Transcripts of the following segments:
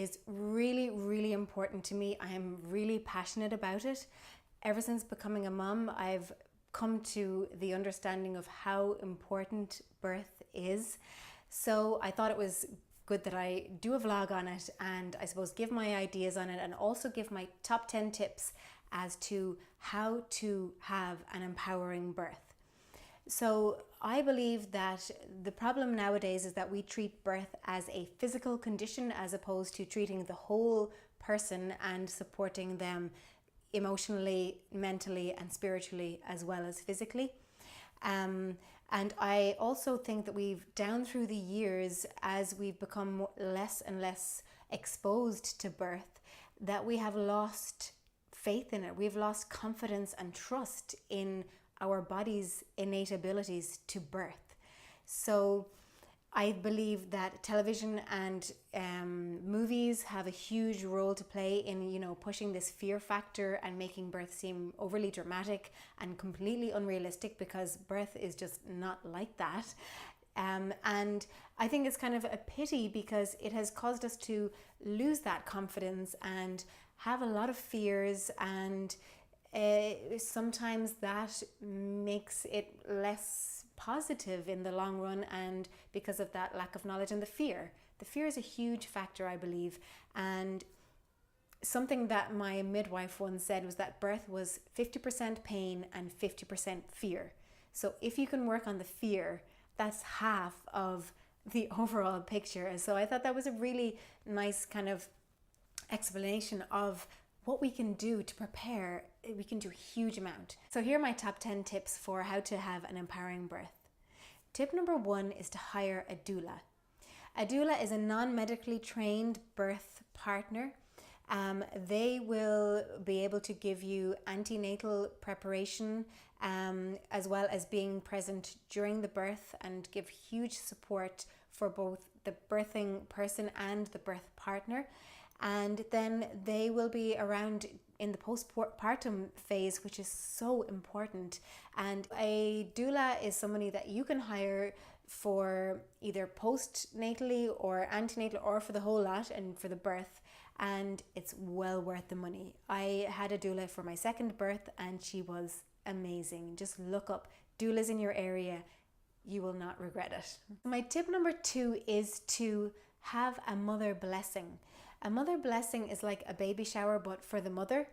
is really, really important to me. I am really passionate about it. Ever since becoming a mum, I've come to the understanding of how important birth is. So I thought it was good that I do a vlog on it, and I suppose give my ideas on it, and also give my top 10 tips as to how to have an empowering birth. So I believe that the problem nowadays is that we treat birth as a physical condition as opposed to treating the whole person and supporting them emotionally, mentally, and spiritually, as well as physically. And I also think that we've, down through the years, as we've become less and less exposed to birth, that we have lost faith in it. We've lost confidence and trust in our body's innate abilities to birth. So I believe that television and movies have a huge role to play in, pushing this fear factor and making birth seem overly dramatic and completely unrealistic, because birth is just not like that. And I think it's kind of a pity, because it has caused us to lose that confidence and have a lot of fears, and sometimes that makes it less positive in the long run, and because of that lack of knowledge and the fear. The fear is a huge factor, I believe, and something that my midwife once said was that birth was 50% pain and 50% fear. So if you can work on the fear, that's half of the overall picture. So I thought that was a really nice kind of explanation of what we can do to prepare. We can do a huge amount. So here are my top 10 tips for how to have an empowering birth. Tip number 1 is to hire a doula. A doula is a non-medically trained birth partner. They will be able to give you antenatal preparation, as well as being present during the birth, and give huge support for both the birthing person and the birth partner. And then they will be around in the postpartum phase, which is so important. And a doula is somebody that you can hire for either postnatally or antenatal, or for the whole lot and for the birth, and it's well worth the money. I had a doula for my second birth and she was amazing. Just look up doulas in your area, you will not regret it. My tip number 2 is to have a mother blessing. A mother blessing is like a baby shower, but for the mother,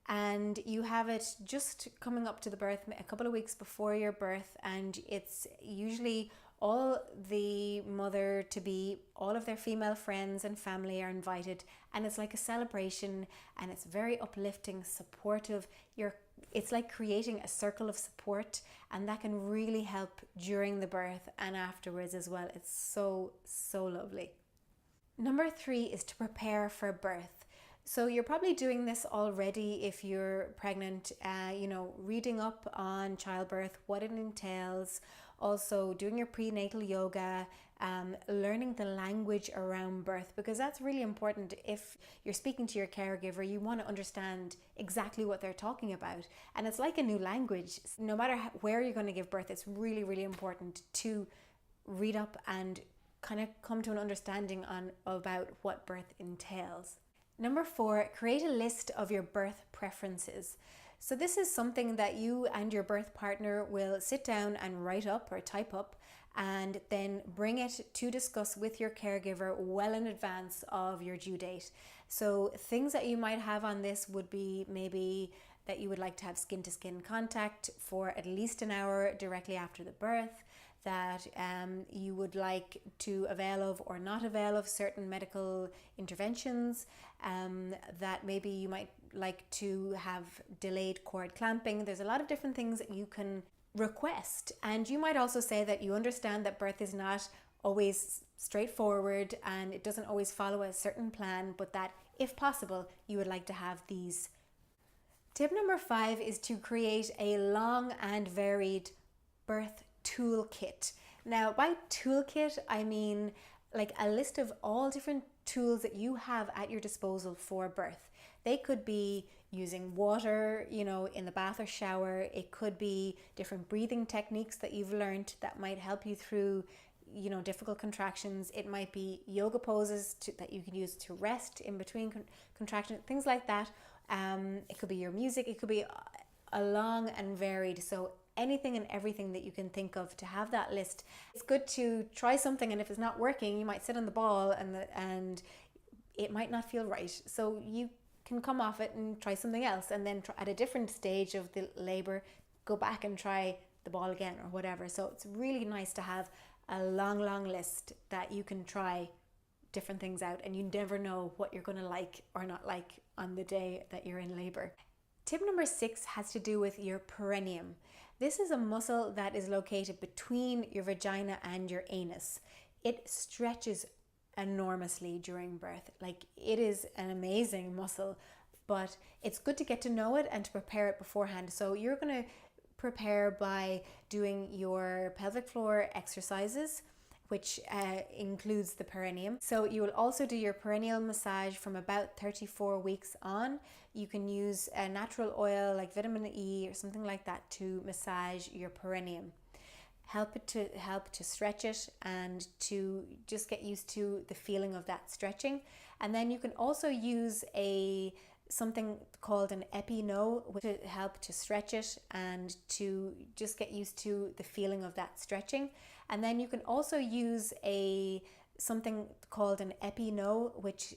and you have it just coming up to the birth, a couple of weeks before your birth, and it's usually all the mother to be, all of their female friends and family are invited, and it's like a celebration, and it's very uplifting, supportive. It's like creating a circle of support, and that can really help during the birth and afterwards as well. It's so lovely. Number 3 is to prepare for birth. So you're probably doing this already if you're pregnant, reading up on childbirth, what it entails, also doing your prenatal yoga, learning the language around birth, because that's really important. If you're speaking to your caregiver, you want to understand exactly what they're talking about. And it's like a new language. No matter where you're going to give birth, it's really, really important to read up and kind of come to an understanding about what birth entails. Number 4, create a list of your birth preferences. So this is something that you and your birth partner will sit down and write up or type up, and then bring it to discuss with your caregiver well in advance of your due date. So things that you might have on this would be maybe that you would like to have skin-to-skin contact for at least an hour directly after the birth, that you would like to avail of or not avail of certain medical interventions, that maybe you might like to have delayed cord clamping. There's a lot of different things that you can request, and you might also say that you understand that birth is not always straightforward and it doesn't always follow a certain plan, but that if possible you would like to have these. Tip number 5 is to create a long and varied birth toolkit. Now by toolkit I mean like a list of all different tools that you have at your disposal for birth. They could be using water, in the bath or shower. It could be different breathing techniques that you've learned that might help you through, difficult contractions. It might be yoga poses that you can use to rest in between contractions, things like that. It could be your music. It could be a long and varied. So anything and everything that you can think of to have that list. It's good to try something, and if it's not working, you might sit on the ball and it might not feel right. So you can come off it and try something else, and then at a different stage of the labor, go back and try the ball again or whatever. So it's really nice to have a long list that you can try different things out, and you never know what you're going to like or not like on the day that you're in labor. Tip number 6 has to do with your perineum. This is a muscle that is located between your vagina and your anus. It stretches enormously during birth. Like, it is an amazing muscle, but it's good to get to know it and to prepare it beforehand. So you're going to prepare by doing your pelvic floor exercises, which includes the perineum. So you will also do your perineal massage from about 34 weeks on. You can use a natural oil like vitamin E or something like that to massage your perineum. Help to stretch it and to just get used to the feeling of that stretching. And then you can also use something called an epineu to help to stretch it and to just get used to the feeling of that stretching. And then you can also use something called an epineu, which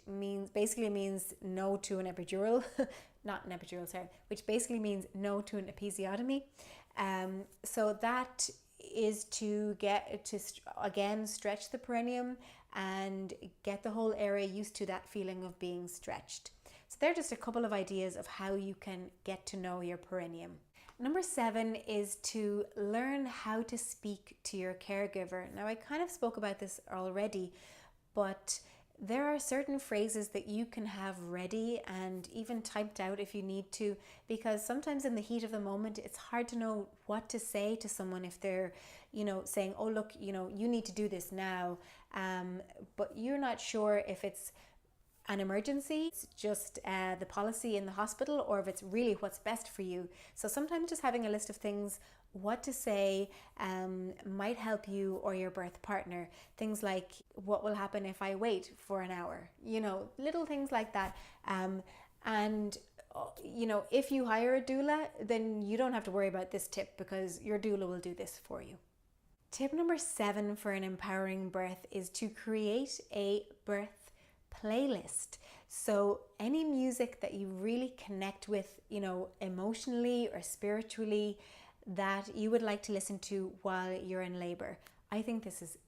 basically means no to an epidural, not an epidural, sorry, which basically means no to an episiotomy. So that is to get to again stretch the perineum and get the whole area used to that feeling of being stretched. So they're just a couple of ideas of how you can get to know your perineum. Number 7 is to learn how to speak to your caregiver. Now, I kind of spoke about this already, but there are certain phrases that you can have ready and even typed out if you need to, because sometimes in the heat of the moment, it's hard to know what to say to someone if they're, saying, oh, look, you need to do this now. But you're not sure if it's an emergency, it's just the policy in the hospital, or if it's really what's best for you. So sometimes just having a list of things, what to say, might help you or your birth partner. Things like, what will happen if I wait for an hour? Little things like that. And if you hire a doula, then you don't have to worry about this tip because your doula will do this for you. Tip number 7 for an empowering birth is to create a birth playlist. So any music that you really connect with, emotionally or spiritually, that you would like to listen to while you're in labor. I think this is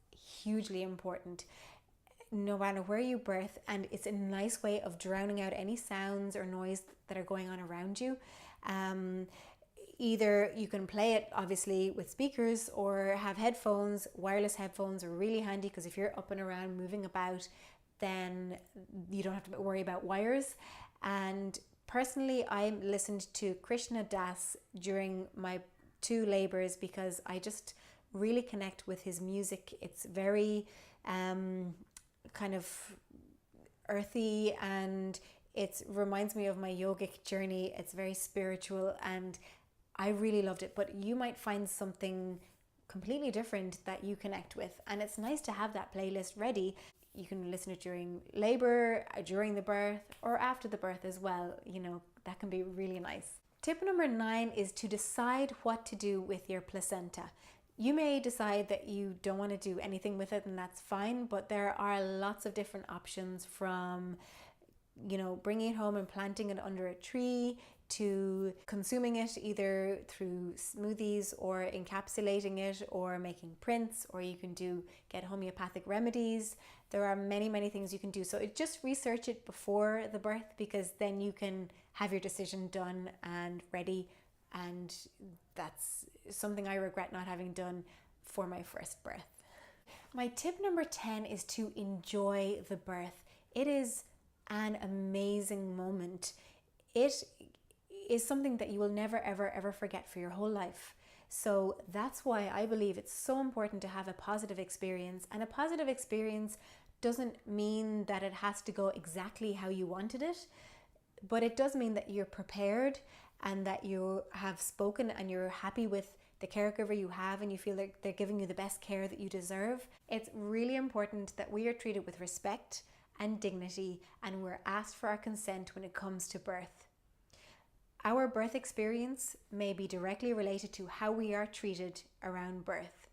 hugely important, no matter where you birth, and it's a nice way of drowning out any sounds or noise that are going on around you. Either you can play it obviously with speakers or have headphones. Wireless headphones are really handy because if you're up and around moving about, then you don't have to worry about wires. And personally, I listened to Krishna Das during my 2 labors because I just really connect with his music. It's very kind of earthy, and it reminds me of my yogic journey. It's very spiritual and I really loved it, but you might find something completely different that you connect with, and it's nice to have that playlist ready. You can listen to it during labor, during the birth, or after the birth as well. That can be really nice. Tip number 9 is to decide what to do with your placenta. You may decide that you don't want to do anything with it, and that's fine, but there are lots of different options, from bringing it home and planting it under a tree, to consuming it either through smoothies or encapsulating it or making prints, or you can get homeopathic remedies. There are many things you can do. So just research it before the birth, because then you can have your decision done and ready. And that's something I regret not having done for my first birth. My tip number 10 is to enjoy the birth. It is an amazing moment. It is something that you will never ever forget for your whole life. So that's why I believe it's so important to have a positive experience. And a positive experience doesn't mean that it has to go exactly how you wanted it, but it does mean that you're prepared and that you have spoken and you're happy with the caregiver you have and you feel like they're giving you the best care that you deserve. It's really important that we are treated with respect and dignity, and we're asked for our consent when it comes to birth. Our birth experience may be directly related to how we are treated around birth.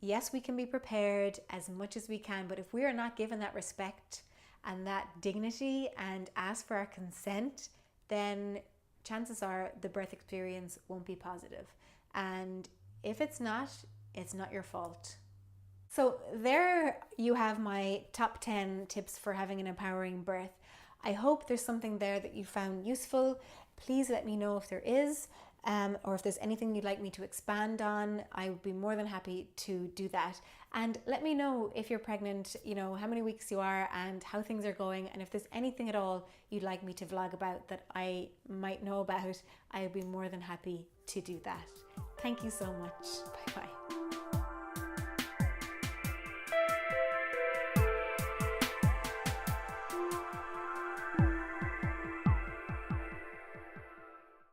Yes, we can be prepared as much as we can, but if we are not given that respect and that dignity and ask for our consent, then chances are the birth experience won't be positive. And if it's not your fault. So there you have my top 10 tips for having an empowering birth. I hope there's something there that you found useful. Please let me know if there is, or if there's anything you'd like me to expand on. I would be more than happy to do that. And let me know if you're pregnant, how many weeks you are and how things are going. And if there's anything at all you'd like me to vlog about that I might know about, I would be more than happy to do that. Thank you so much. Bye bye.